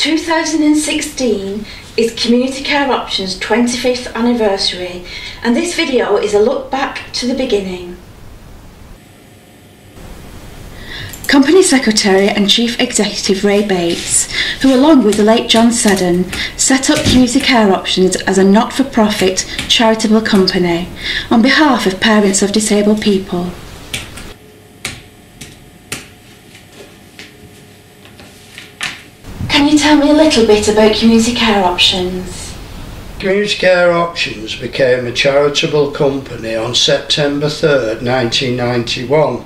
2016 is Community Care Options' 25th anniversary, and this video is a look back to the beginning. Company Secretary and Chief Executive Ray Bates, who along with the late John Seddon, set up Community Care Options as a not-for-profit charitable company on behalf of parents of disabled people. Can you tell me a little bit about Community Care Options? Community Care Options became a charitable company on September 3rd, 1991.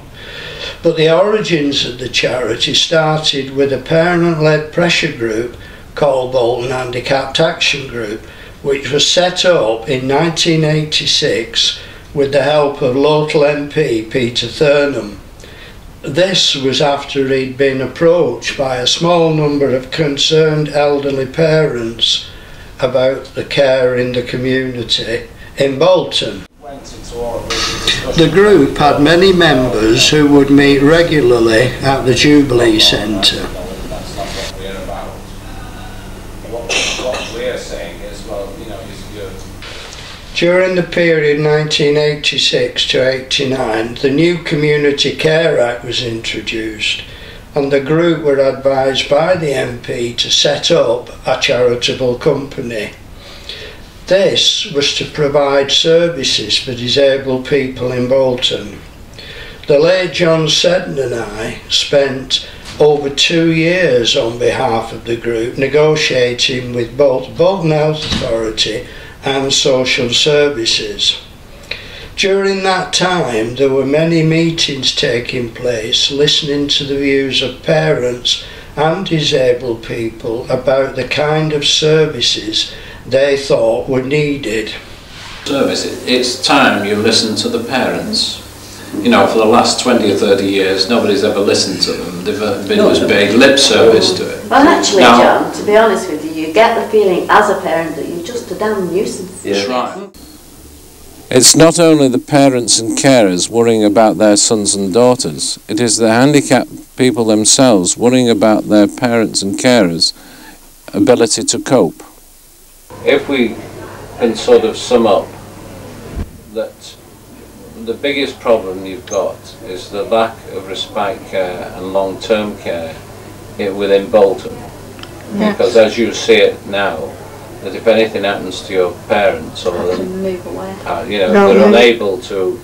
But the origins of the charity started with a parent-led pressure group called Bolton Handicapped Action Group, which was set up in 1986 with the help of local MP Peter Thurnham. This was after he'd been approached by a small number of concerned elderly parents about the care in the community in Bolton. The group had many members who would meet regularly at the Jubilee Centre. During the period 1986 to 89, the new Community Care Act was introduced, and the group were advised by the MP to set up a charitable company. This was to provide services for disabled people in Bolton. The late John Seddon and I spent over 2 years on behalf of the group negotiating with both Bolton Health Authority and Social Services. During that time there were many meetings taking place listening to the views of parents and disabled people about the kind of services they thought were needed. It's time you listen to the parents. You know, for the last 20 or 30 years nobody's ever listened to them. They've been just paid lip service to it. Well actually now, John, to be honest with you, you get the feeling as a parent that you're just a damn nuisance. That's right. It's not only the parents and carers worrying about their sons and daughters, it is the handicapped people themselves worrying about their parents and carers' ability to cope. If we can sort of sum up that the biggest problem you've got is the lack of respite care and long-term care within Bolton. Yes. Because as you see it now, that if anything happens to your parents or they're unable to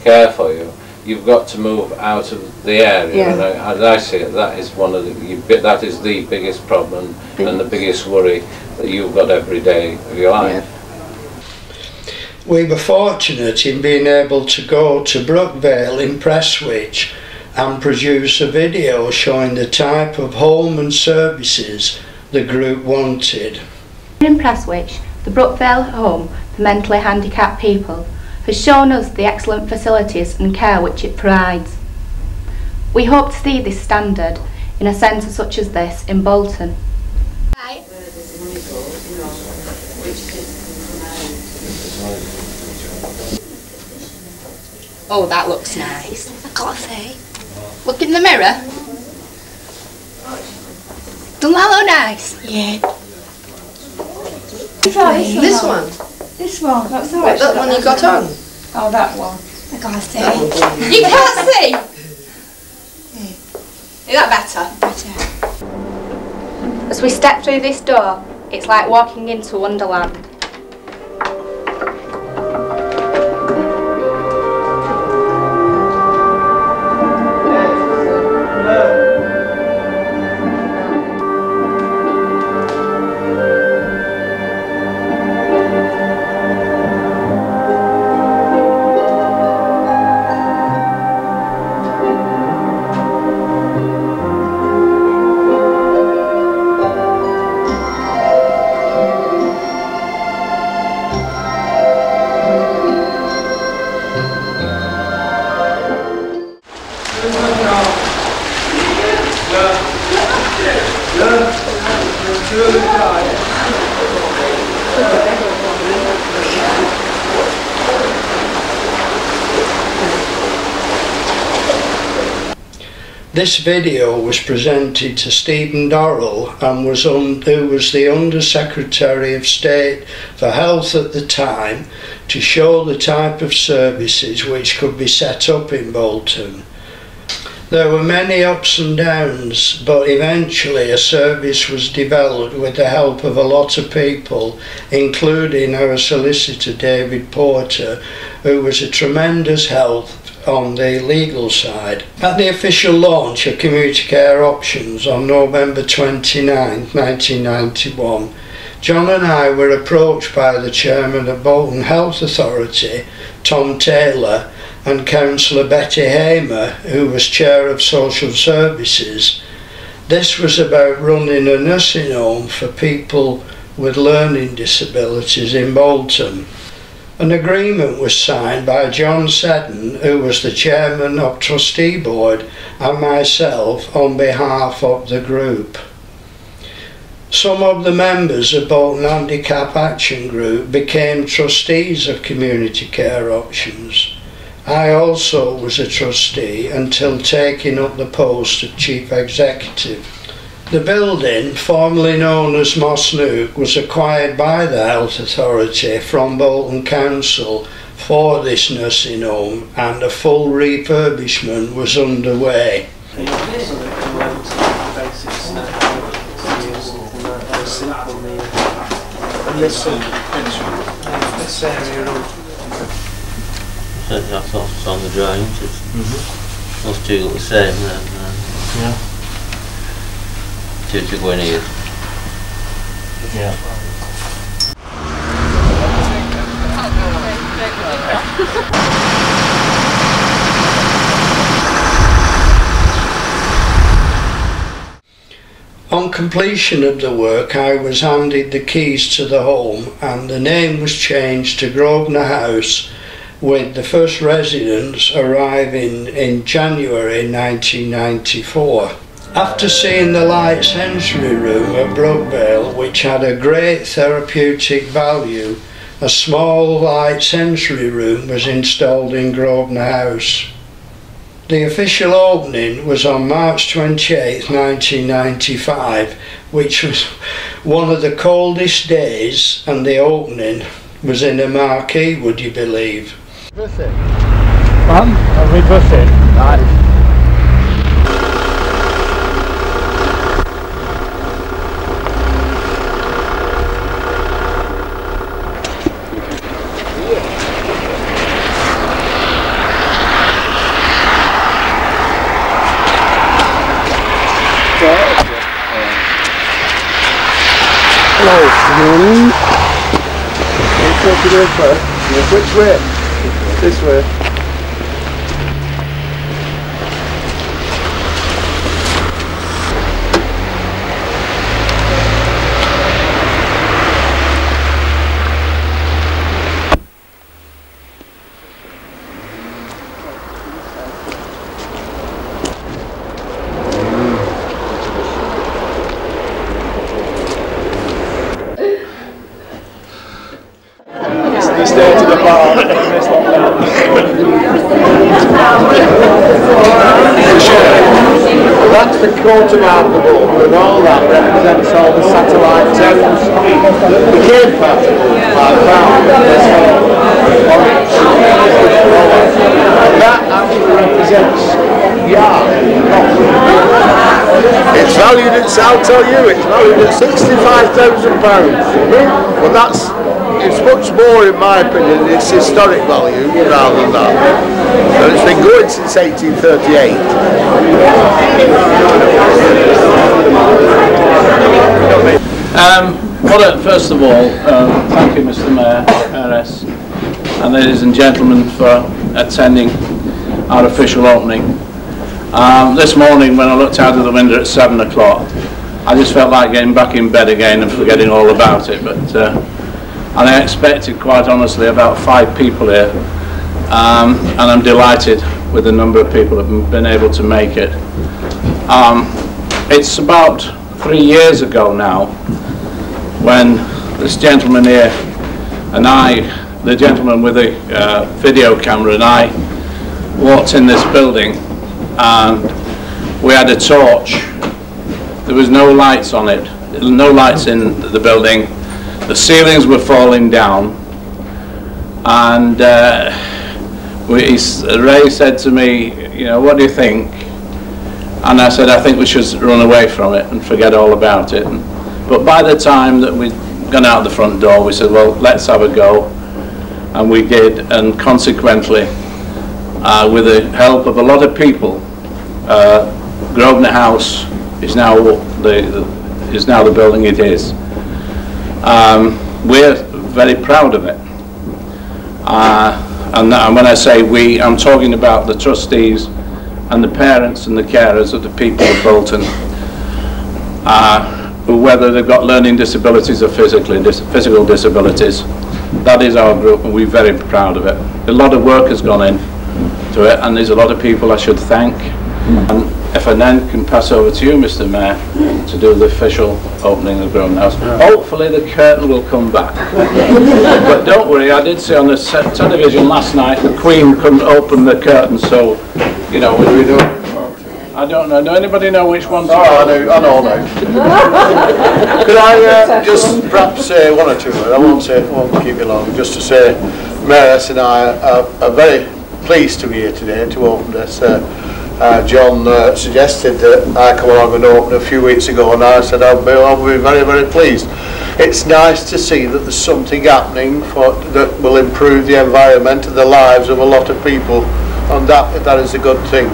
care for you, you've got to move out of the area. Yeah. And as I see it, that is that is the biggest problem and the biggest worry that you've got every day of your life. Yeah. We were fortunate in being able to go to Brookvale in Prestwich and produce a video showing the type of home and services the group wanted. In Prestwich, the Brookvale Home for Mentally Handicapped People has shown us the excellent facilities and care which it provides. We hope to see this standard in a centre such as this in Bolton. Right. Oh, that looks nice. I gotta say. Look in the mirror. Doesn't that look nice? Yeah. This one. This one. That's alright. That one you got on? Oh, that one. I gotta say. You can't see! Is that better? Better. As we step through this door, it's like walking into Wonderland. This video was presented to Stephen Dorrell and who was the Under Secretary of State for Health at the time, to show the type of services which could be set up in Bolton. There were many ups and downs, but eventually a service was developed with the help of a lot of people, including our solicitor David Porter, who was a tremendous help on the legal side. At the official launch of Community Care Options on November 29, 1991, John and I were approached by the chairman of Bolton Health Authority, Tom Taylor, and Councillor Betty Hamer, who was Chair of Social Services. This was about running a nursing home for people with learning disabilities in Bolton. An agreement was signed by John Seddon, who was the Chairman of Trustee Board, and myself on behalf of the group. Some of the members of Bolton Handicap Action Group became trustees of Community Care Options. I also was a trustee until taking up the post of Chief Executive. The building, formerly known as Moss Nook, was acquired by the Health Authority from Bolton Council for this nursing home, and a full refurbishment was underway. That's what's on the drawings. Those two look the same then. Yeah. Two to go in here. Yeah. On completion of the work, I was handed the keys to the home, and the name was changed to Grosvenor House, with the first residents arriving in January 1994. After seeing the light sensory room at Brookvale, which had a great therapeutic value, a small light sensory room was installed in Grosvenor House. The official opening was on March 28, 1995, which was one of the coldest days, and the opening was in a marquee, would you believe? Reverse it. I'll reverse it. Right. Hello, good morning. Let's go to the first. Which way? This way. Stay to the bar. That's the coat of Arthur, and all that represents all the satellite towns that became part of that actually represents Yard. It's valued at, I'll tell you, it's valued at £65,000. But it's much more, in my opinion, it's historic value rather than that. And it's been going since 1838. Well, first of all, thank you, Mr. Mayor, RS, and ladies and gentlemen, for attending our official opening. This morning, when I looked out of the window at 7 o'clock, I just felt like getting back in bed again and forgetting all about it. But and I expected, quite honestly, about 5 people here, and I'm delighted with the number of people that have been able to make it. It's about 3 years ago now when this gentleman here and I, the gentleman with the video camera, and I walked in this building, and we had a torch. There was no lights on it, no lights in the building. The ceilings were falling down, and Ray said to me, you know, what do you think? And I said, I think we should run away from it and forget all about it. But by the time that we'd gone out the front door, we said, well, let's have a go. And we did, and consequently, with the help of a lot of people, Grosvenor House is now the building it is. We're very proud of it. And when I say we, I'm talking about the trustees and the parents and the carers of the people of Bolton, who, whether they've got learning disabilities or physical disabilities, that is our group, and we're very proud of it. A lot of work has gone into it, and there's a lot of people I should thank. And if I then can pass over to you, Mr. Mayor, to do the official opening of Grosvenor House. Hopefully the curtain will come back. But don't worry, I did see on the television last night the Queen couldn't open the curtain, so, you know, we do. I don't know. Do anybody know which one? Oh, I know now. Could I just perhaps say one or two words? I won't keep you long. Just to say, Mayor and I are very pleased to be here today to open this. John suggested that I come along and open a few weeks ago, and I said I'll be very, very pleased. It's nice to see that there's something happening that will improve the environment and the lives of a lot of people, and that is a good thing.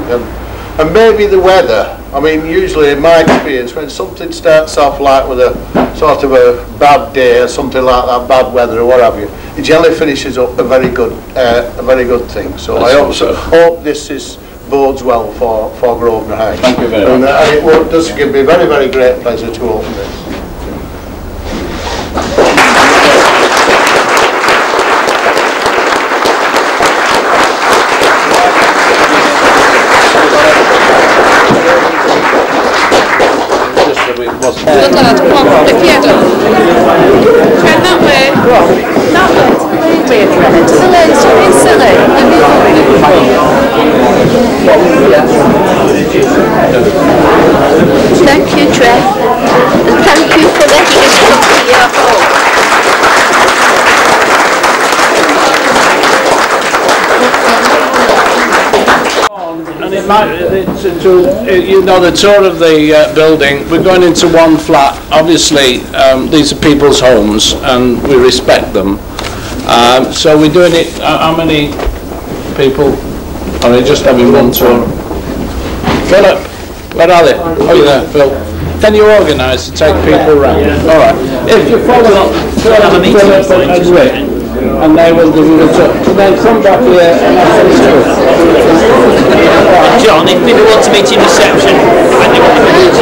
And maybe the weather. I mean, usually in my experience, when something starts off like with a sort of a bad day or something like that, bad weather or what have you, it generally finishes up a very good thing. So I hope this bodes well for Grosvenor House. Thank you very much. And it does give me a very, very great pleasure to open this. Good lad, come on, lift your head up. Turn that way. That way, to the lady. To the lady, stop being silly. Thank you, Trev. And thank you for letting us come to your home. And it might, you know, the tour of the building, we're going into one flat. Obviously, these are people's homes, and we respect them. So we're doing it, how many people? Are they just having one tour? Philip, where are they? Oh, you're there, Phil. Can you organise to take people around? All right. If you follow Philip and Rick, and they will give you the tour. Then come back here and ask them to. John, if people want to meet in reception, and they want to meet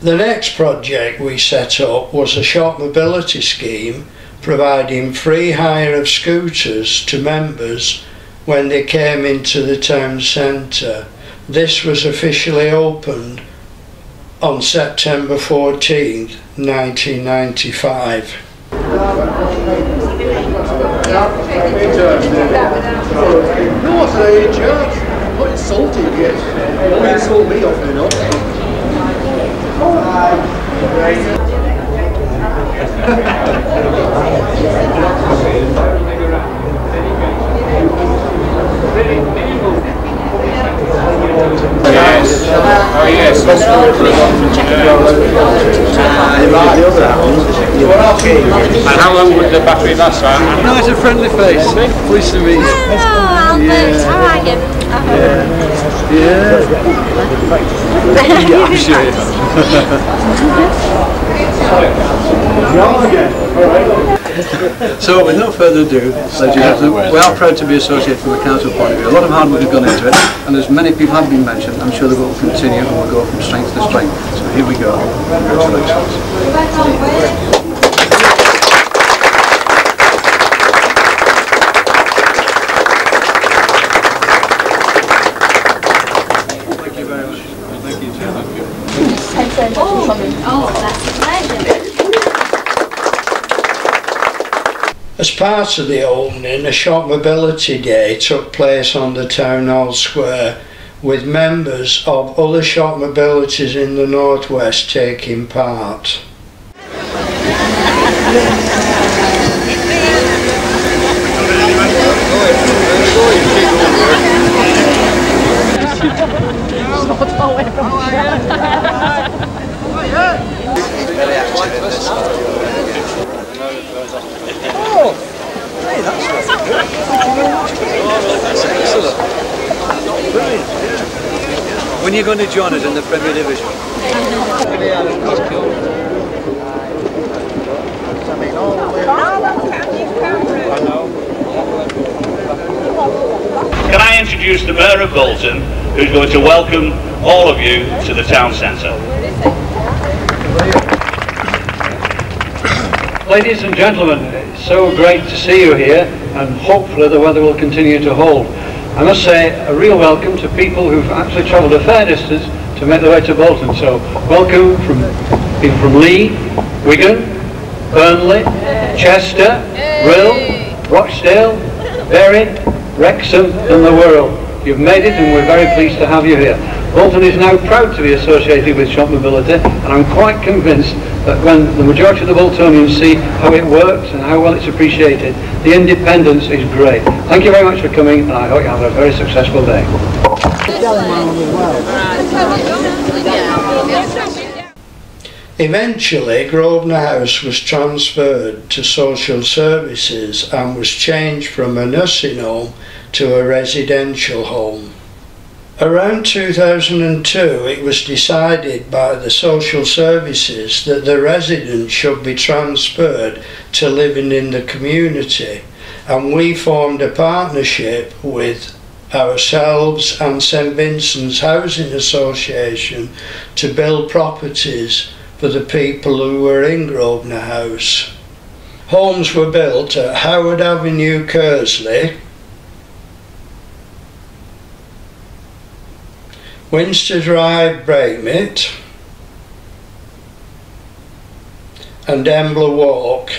The next project we set up was a short mobility scheme providing free hire of scooters to members when they came into the town centre. This was officially opened on September 14th, 1995. No, I said in church. I'm not insulting you. Don't insult me often enough. Yes. Oh yes. And how long would the battery last? No, it's a friendly face. Pleased to meet you. Hello, Albert. How are you? Yeah. I'm sure. So with no further ado, ladies and gentlemen, we are proud to be associated from a council point of view. A lot of hard work has gone into it, and as many people have been mentioned, I'm sure that will continue and will go from strength to strength. So here we go. Congratulations. As part of the opening, a shop mobility day took place on the Town Hall Square, with members of other shop mobilities in the Northwest taking part. When are you going to join us in the Premier Division? Can I introduce the Mayor of Bolton, who's going to welcome all of you to the town centre. Ladies and gentlemen, it's so great to see you here, and hopefully the weather will continue to hold. I must say a real welcome to people who've actually travelled a fair distance to make their way to Bolton. So welcome from people from Lee, Wigan, Burnley, Chester, Rhyl, Rochdale, Bury, Wrexham and the Wirral. You've made it and we're very pleased to have you here. Bolton is now proud to be associated with shop mobility, and I'm quite convinced that when the majority of the Boltonians see how it works and how well it's appreciated, the independence is great. Thank you very much for coming, and I hope you have a very successful day. Eventually, Grosvenor House was transferred to social services and was changed from a nursing home to a residential home. Around 2002, it was decided by the social services that the residents should be transferred to living in the community, and we formed a partnership with ourselves and St Vincent's Housing Association to build properties for the people who were in Grosvenor House. Homes were built at Howard Avenue, Kearsley, Winster Drive, Breakmit, and Embler Walk.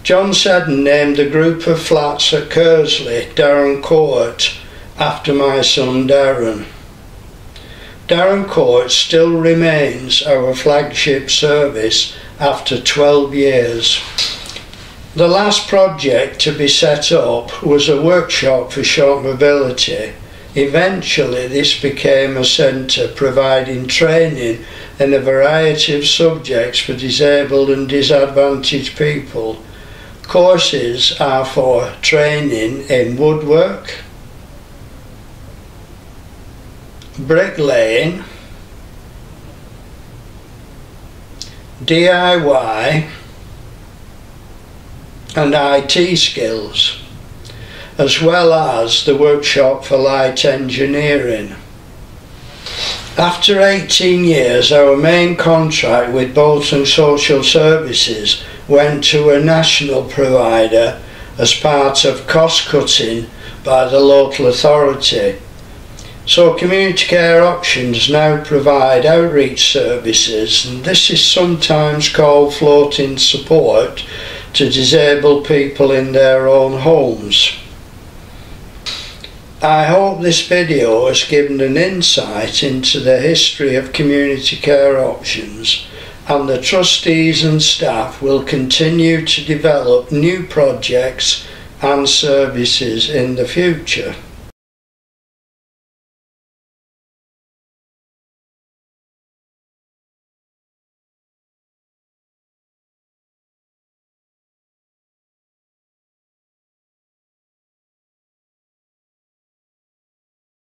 John Seddon named a group of flats at Kearsley, Darren Court, after my son Darren. Darren Court still remains our flagship service after 12 years. The last project to be set up was a workshop for short mobility. Eventually this became a centre providing training in a variety of subjects for disabled and disadvantaged people. Courses are for training in woodwork, bricklaying, DIY and IT skills, as well as the workshop for light engineering. After 18 years, our main contract with Bolton Social Services went to a national provider as part of cost cutting by the local authority. So Community Care Options now provide outreach services, and this is sometimes called floating support to disabled people in their own homes. I hope this video has given an insight into the history of Community Care Options, and the trustees and staff will continue to develop new projects and services in the future.